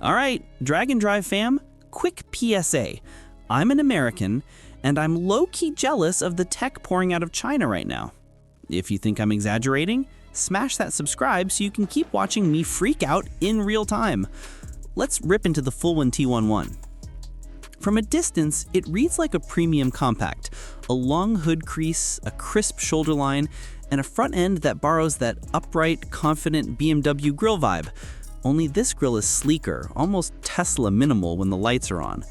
All right, Drag and Drive fam, quick PSA. I'm an American, and I'm low-key jealous of the tech pouring out of China right now. If you think I'm exaggerating, smash that subscribe so you can keep watching me freak out in real time. Let's rip into the Fulwin T11. From a distance, it reads like a premium compact, a long hood crease, a crisp shoulder line, and a front end that borrows that upright, confident BMW grille vibe. Only this grille is sleeker, almost Tesla minimal when the lights are on.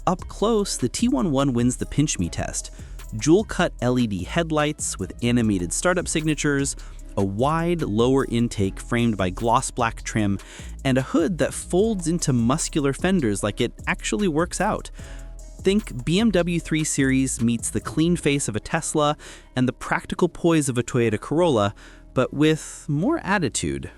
Up close, the T11 wins the pinch me test. Jewel-cut LED headlights with animated startup signatures, a wide lower intake framed by gloss black trim, and a hood that folds into muscular fenders like it actually works out. Think BMW 3 Series meets the clean face of a Tesla and the practical poise of a Toyota Corolla, but with more attitude.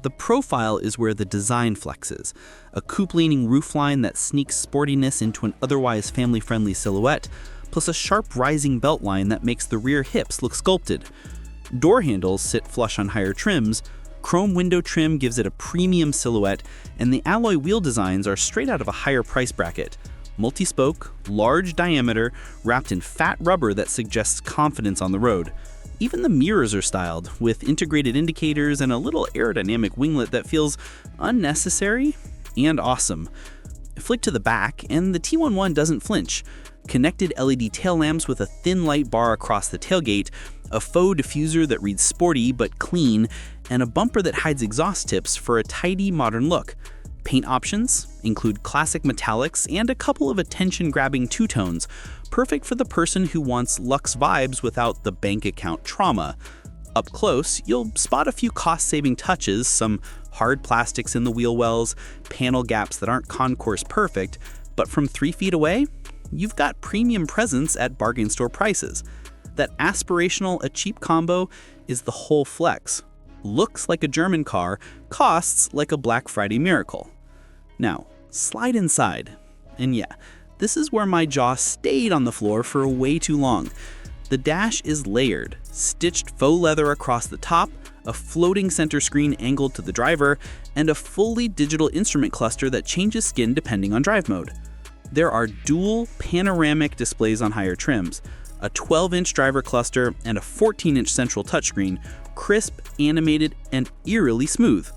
The profile is where the design flexes, a coupe-leaning roofline that sneaks sportiness into an otherwise family-friendly silhouette, plus a sharp rising belt line that makes the rear hips look sculpted. Door handles sit flush on higher trims, chrome window trim gives it a premium silhouette, and the alloy wheel designs are straight out of a higher price bracket. Multi-spoke, large diameter, wrapped in fat rubber that suggests confidence on the road. Even the mirrors are styled, with integrated indicators and a little aerodynamic winglet that feels unnecessary and awesome. Flick to the back, and the T11 doesn't flinch. Connected LED tail lamps with a thin light bar across the tailgate, a faux diffuser that reads sporty but clean, and a bumper that hides exhaust tips for a tidy modern look. Paint options include classic metallics and a couple of attention-grabbing two-tones, perfect for the person who wants luxe vibes without the bank account trauma. Up close, you'll spot a few cost-saving touches, some hard plastics in the wheel wells, panel gaps that aren't concourse perfect, but from 3 feet away, you've got premium presence at bargain store prices. That aspirational, a cheap combo is the whole flex. Looks like a German car, costs like a Black Friday miracle. Now, slide inside. And yeah, this is where my jaw stayed on the floor for way too long. The dash is layered, stitched faux leather across the top, a floating center screen angled to the driver, and a fully digital instrument cluster that changes skin depending on drive mode. There are dual panoramic displays on higher trims, a 12-inch driver cluster, and a 14-inch central touchscreen, crisp, animated, and eerily smooth.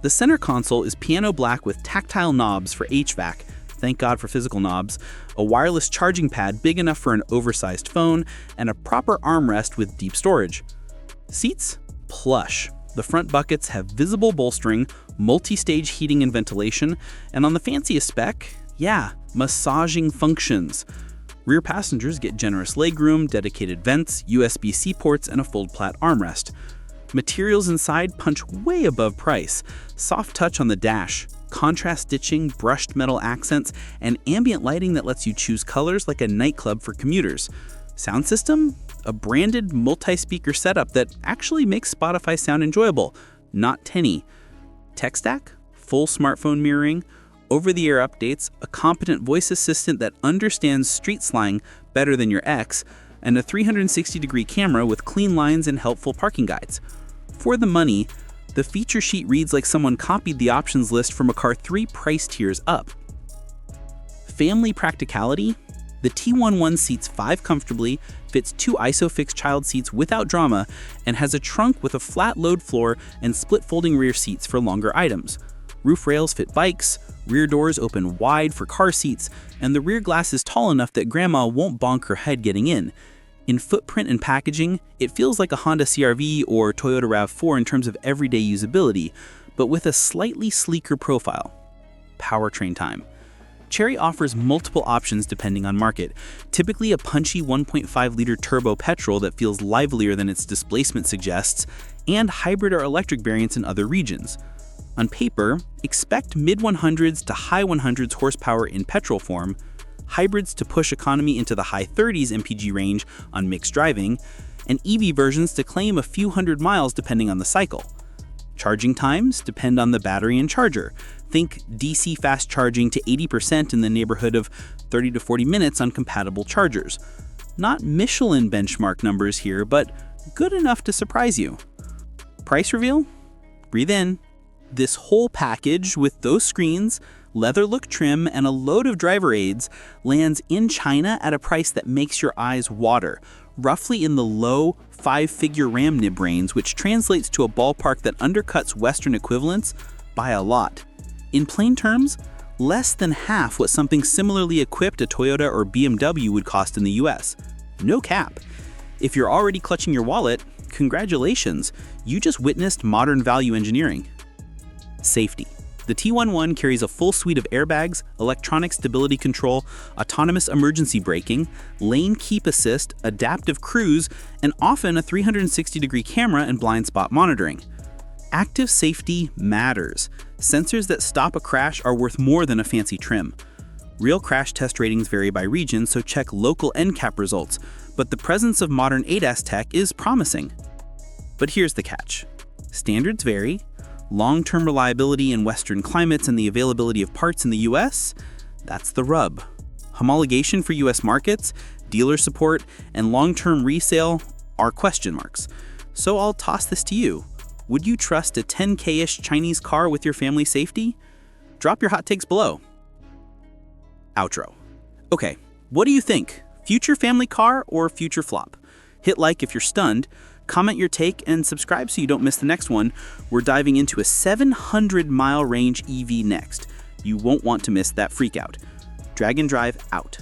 The center console is piano black with tactile knobs for HVAC, thank God for physical knobs, a wireless charging pad big enough for an oversized phone, and a proper armrest with deep storage. Seats? Plush. The front buckets have visible bolstering, multi-stage heating and ventilation, and on the fanciest spec, yeah, massaging functions. Rear passengers get generous legroom, dedicated vents, USB-C ports, and a fold-plat armrest. Materials inside punch way above price. Soft touch on the dash, contrast stitching, brushed metal accents, and ambient lighting that lets you choose colors like a nightclub for commuters. Sound system? A branded multi-speaker setup that actually makes Spotify sound enjoyable, not tinny. Tech stack? Full smartphone mirroring, over-the-air updates, a competent voice assistant that understands street slang better than your ex, and a 360-degree camera with clean lines and helpful parking guides. For the money, the feature sheet reads like someone copied the options list from a car 3 price tiers up. Family practicality? The T11 seats 5 comfortably, fits 2 ISOFIX child seats without drama, and has a trunk with a flat load floor and split folding rear seats for longer items. Roof rails fit bikes, rear doors open wide for car seats, and the rear glass is tall enough that grandma won't bonk her head getting in. In footprint and packaging, it feels like a Honda CR-V or Toyota RAV4 in terms of everyday usability, but with a slightly sleeker profile. Powertrain time. Chery offers multiple options depending on market, typically a punchy 1.5-liter turbo petrol that feels livelier than its displacement suggests, and hybrid or electric variants in other regions. On paper, expect mid-100s to high 100s horsepower in petrol form, hybrids to push economy into the high 30s MPG range on mixed driving, and EV versions to claim a few hundred miles depending on the cycle. Charging times depend on the battery and charger. Think DC fast charging to 80% in the neighborhood of 30 to 40 minutes on compatible chargers. Not Michelin benchmark numbers here, but good enough to surprise you. Price reveal? Breathe in, This whole package with those screens, leather look trim, and a load of driver aids lands in China at a price that makes your eyes water, roughly in the low five-figure RAM nib range, which translates to a ballpark that undercuts Western equivalents by a lot. In plain terms, less than half what something similarly equipped a Toyota or BMW would cost in the US. No cap. If you're already clutching your wallet, congratulations, you just witnessed modern value engineering. Safety. The T11 carries a full suite of airbags, electronic stability control, autonomous emergency braking, lane keep assist, adaptive cruise, and often a 360-degree camera and blind spot monitoring. Active safety matters. Sensors that stop a crash are worth more than a fancy trim. Real crash test ratings vary by region, so check local NCAP results, but the presence of modern ADAS tech is promising. But here's the catch. Standards vary. Long-term reliability in Western climates and the availability of parts in the US, that's the rub. Homologation for US markets, dealer support, and long-term resale are question marks. So I'll toss this to you. Would you trust a 10K-ish Chinese car with your family safety? Drop your hot takes below. Outro. Okay, what do you think? Future family car or future flop? Hit like if you're stunned, comment your take, and subscribe so you don't miss the next one. We're diving into a 700-mile range EV next. You won't want to miss that freakout. Drag and Drive out.